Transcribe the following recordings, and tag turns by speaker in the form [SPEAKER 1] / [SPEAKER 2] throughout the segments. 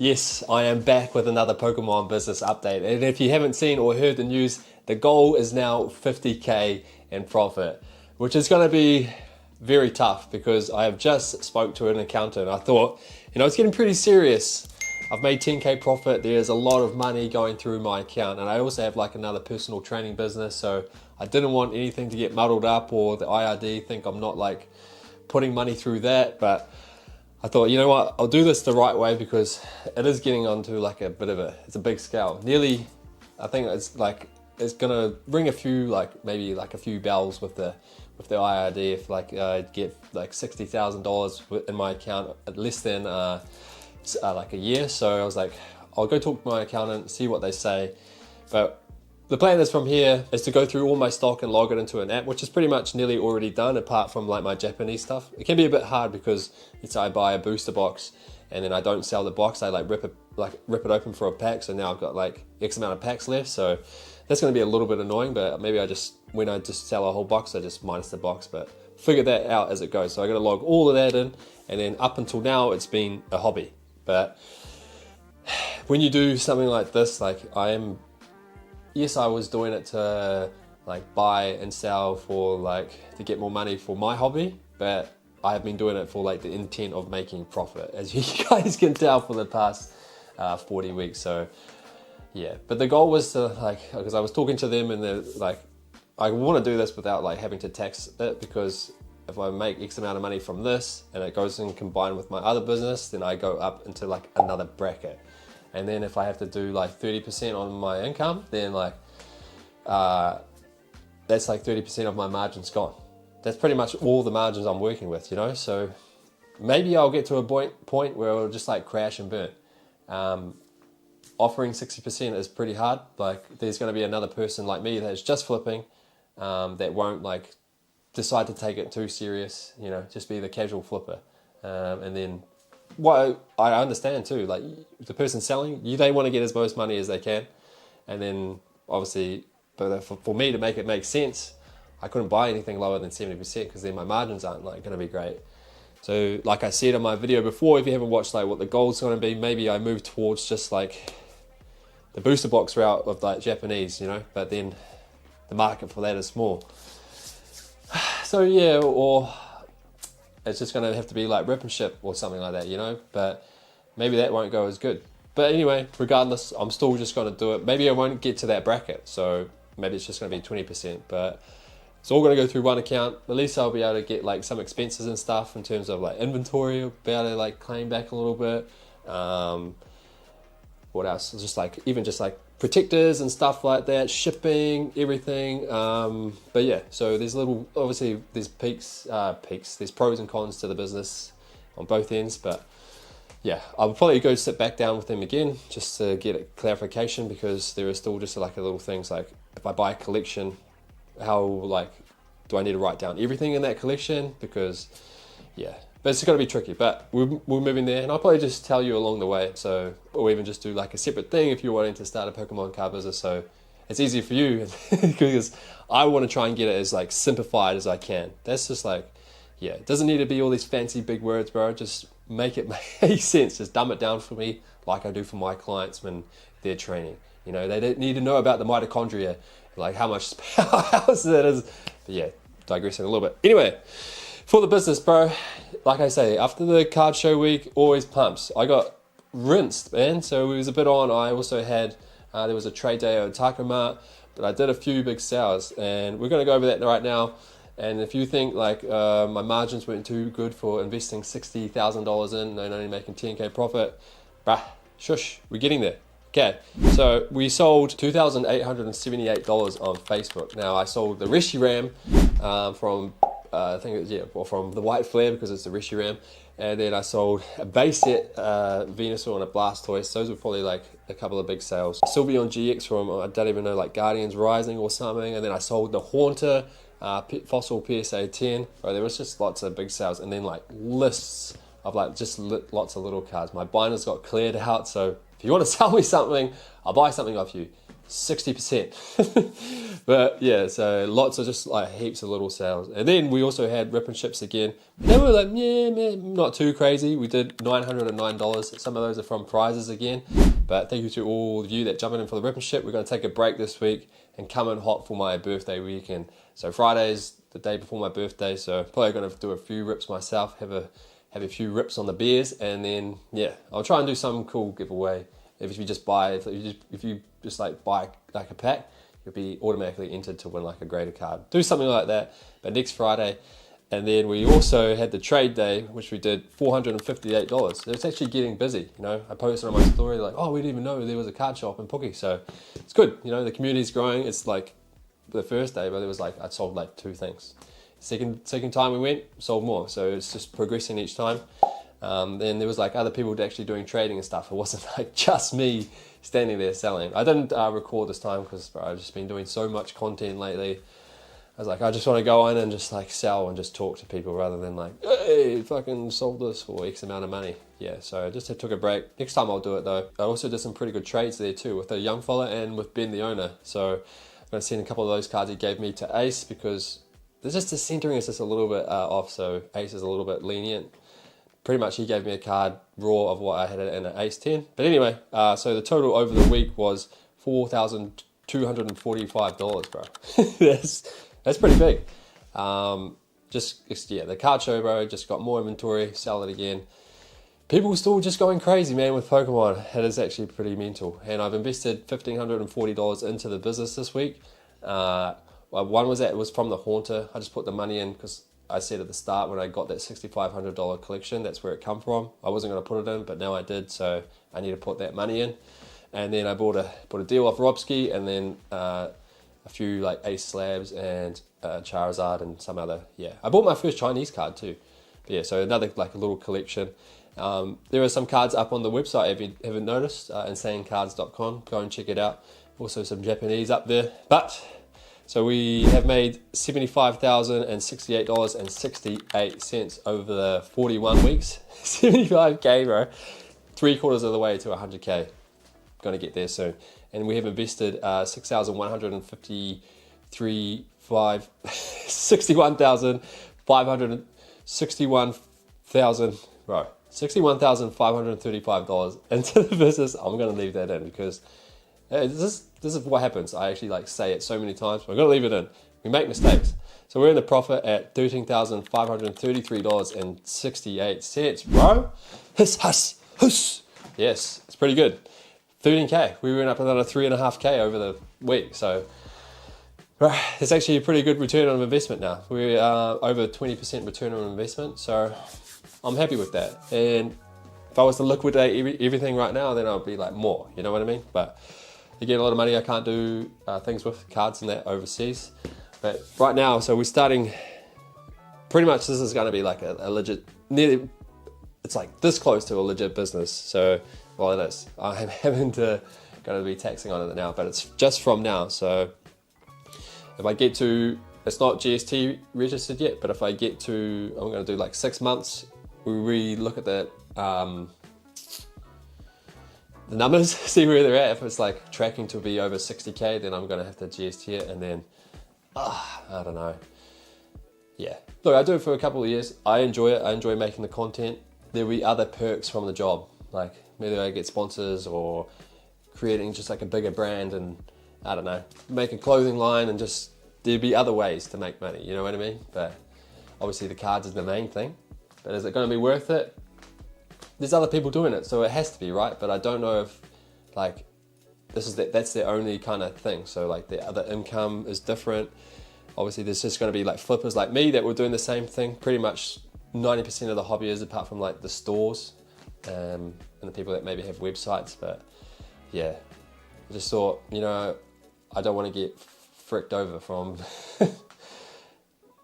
[SPEAKER 1] Yes, I am back with another Pokemon business update. And if you haven't seen or heard the news, the goal is now 50k in profit, which is going to be very tough because I have just spoke to an accountant. I thought, it's getting pretty serious. I've made 10k profit. There's a lot of money going through my account, and I also have like another personal training business. So I didn't want anything to get muddled up or the IRD think I'm not like putting money through that. But I thought, you know what, I'll do this the right way because it is getting onto like a bit of it's a big scale. Nearly, I think it's gonna ring a few, like maybe like a few bells with the IRD if like I get like $60,000 in my account at less than like a year. So I was like, I'll go talk to my accountant, see what they say. But the plan is from here is to go through all my stock and log it into an app, which is pretty much nearly already done apart from like my Japanese stuff. It can be a bit hard because it's I buy a booster box and then I don't sell the box. I like rip it open for a pack. So now I've got like X amount of packs left. So that's going to be a little bit annoying, but maybe when I just sell a whole box, I just minus the box, but figure that out as it goes. So I got to log all of that in, and then up until now, it's been a hobby. But when you do something like this, like yes, I was doing it to like buy and sell to get more money for my hobby, but I have been doing it for like the intent of making profit, as you guys can tell for the past 40 weeks. So yeah, but the goal was to because I was talking to them and they're like, I want to do this without like having to tax it, because if I make X amount of money from this and it goes in combined with my other business, then I go up into like another bracket. And then if I have to do like 30% on my income, then that's like 30% of my margins gone. That's pretty much all the margins I'm working with, So maybe I'll get to a point where it'll just like crash and burn. Offering 60% is pretty hard. Like there's going to be another person like me that's just flipping, that won't like decide to take it too serious, just be the casual flipper. And then what I understand too, like the person selling, they want to get as most money as they can. And then obviously, but for me to make it make sense, I couldn't buy anything lower than 70% because then my margins aren't like going to be great. So like I said in my video before, if you haven't watched like what the goal's going to be, maybe I move towards just like the booster box route of like Japanese, but then the market for that is small. So yeah, or it's just going to have to be like rip and ship or something like that, but maybe that won't go as good. But anyway, regardless, I'm still just going to do it. Maybe I won't get to that bracket, so maybe it's just going to be 20%, but it's all going to go through one account. At least I'll be able to get like some expenses and stuff in terms of like inventory, I'll be able to like claim back a little bit. What else? Just like protectors and stuff like that, shipping, everything. But yeah, so obviously there's peaks, there's pros and cons to the business on both ends, but yeah, I'll probably go sit back down with them again just to get a clarification, because there are still just like a little things like if I buy a collection, how do I need to write down everything in that collection? Because yeah, but it's going to be tricky, but we're moving there, and I'll probably just tell you along the way. So, or even just do like a separate thing if you're wanting to start a Pokemon card business. So it's easy for you because I want to try and get it as like simplified as I can. That's just like, yeah, it doesn't need to be all these fancy big words, bro. Just make it make sense. Just dumb it down for me like I do for my clients when they're training. They don't need to know about the mitochondria, like how much powerhouse that is. But yeah, digressing a little bit. Anyway, for the business, bro, like I say, after the card show week, always pumps. I got rinsed, man. So it was a bit on. I also had, there was a trade day at Takamart, but I did a few big sales, and we're going to go over that right now. And if you think like my margins weren't too good for investing $60,000 in and only making 10k profit, bruh, shush, we're getting there. Okay, so we sold $2,878 on Facebook. Now I sold the Reshiram from I think it was, from the White Flare, because it's the Reshiram, and then I sold a base set Venusaur and a Blastoise. Those were probably like a couple of big sales. Sylveon GX from, I don't even know, like Guardians Rising or something, and then I sold the Haunter Fossil PSA 10. Right, there was just lots of big sales, and then like lists of like just lots of little cards. My binders got cleared out, so if you want to sell me something, I'll buy something off you 60%. But yeah, so lots of just like heaps of little sales. And then we also had rip and ships again. They were like, yeah, man, not too crazy. We did $909. Some of those are from prizes again. But thank you to all of you that jumped in for the rip and ship. We're going to take a break this week and come in hot for my birthday weekend. So Friday's the day before my birthday, so probably going to do a few rips myself, have a few rips on the beers, and then yeah, I'll try and do some cool giveaway. If you just buy, if you just like buy like a pack, you'll be automatically entered to win like a greater card. Do something like that. But next Friday, and then we also had the trade day, which we did $458. It's actually getting busy. You know, I posted on my story like, oh, we didn't even know there was a card shop in Pookie, so it's good. You know, the community's growing. It's like the first day, but it was like I sold like 2 things. Second time we went, sold more. So it's just progressing each time. Then there was like other people actually doing trading and stuff. It wasn't like just me standing there selling. I didn't record this time because I've just been doing so much content lately. I was like, I just want to go in and just like sell and just talk to people rather than like, hey, fucking sold this for X amount of money. Yeah, so I just took a break. Next time I'll do it though. I also did some pretty good trades there too with a young fella and with Ben the owner. So I'm going to send a couple of those cards he gave me to Ace because there's just the centering is just a little bit off. So Ace is a little bit lenient. Pretty much he gave me a card raw of what I had in an Ace 10. But anyway, so the total over the week was $4,245, bro. That's pretty big. The card show, bro, just got more inventory, sell it again. People still just going crazy, man, with Pokemon. It is actually pretty mental. And I've invested $1,540 into the business this week. One was from the Haunter. I just put the money in because I said at the start when I got that $6,500 collection, that's where it come from. I wasn't going to put it in, but now I did, so I need to put that money in. And then I bought a deal off Robski, and then a few like Ace Slabs and Charizard and some other, yeah. I bought my first Chinese card too. But yeah, so another like a little collection. There are some cards up on the website if you haven't noticed, insanecards.com. Go and check it out. Also some Japanese up there. But so we have made $75,068.68 over the 41 weeks. 75k, bro. 3/4 of the way to 100k. Going to get there soon. And we have invested 61,535 into the business. I'm going to leave that in because this is what happens. I actually like say it so many times, but I'm going to leave it in. We make mistakes. So we're in the profit at $13,533.68, bro. Huss. Yes, it's pretty good. 13k. We went up another 3.5k over the week. So it's actually a pretty good return on investment now. We're over 20% return on investment. So I'm happy with that. And if I was to liquidate everything right now, then I'll be like more, you know what I mean? But you get a lot of money. I can't do things with cards and that overseas. But right now, so we're starting, pretty much this is going to be like a legit, nearly, it's like this close to a legit business. So, well, it is. I'm having to, going to be taxing on it now, but it's just from now. So if I get to, it's not GST registered yet, but if I get to, I'm going to do like 6 months, we re-look at the numbers, see where they're at. If it's like tracking to be over 60k, then I'm going to have to GST it, and then, I don't know. Yeah, look, I do it for a couple of years. I enjoy it. I enjoy making the content. There'll be other perks from the job, like whether I get sponsors or creating just like a bigger brand, and I don't know, make a clothing line, and just there'll be other ways to make money, you know what I mean? But obviously the cards is the main thing. But is it going to be worth it? There's other people doing it, so it has to be, right? But I don't know if like that's their only kind of thing. So like the other income is different. Obviously there's just going to be like flippers like me that were doing the same thing. Pretty much 90% of the hobbyers, apart from like the stores and the people that maybe have websites. But yeah, I just thought, you know, I don't want to get fricked over from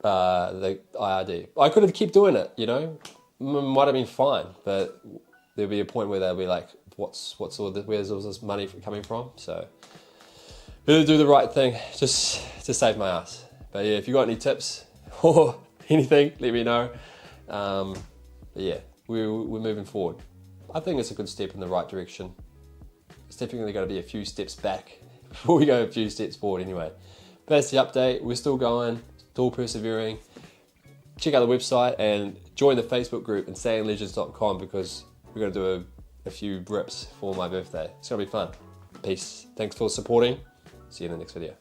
[SPEAKER 1] the IRD. I could have kept doing it, you know, might have been fine, but there'll be a point where they'll be like, where's all this money coming from? So better do the right thing just to save my ass. But yeah, if you got any tips or anything, let me know. But yeah, we're moving forward. I think it's a good step in the right direction. It's definitely going to be a few steps back before we go a few steps forward anyway. But that's the update. We're still going, still persevering. Check out the website and join the Facebook group and stayinglegends.com because we're going to do a few rips for my birthday. It's going to be fun. Peace. Thanks for supporting. See you in the next video.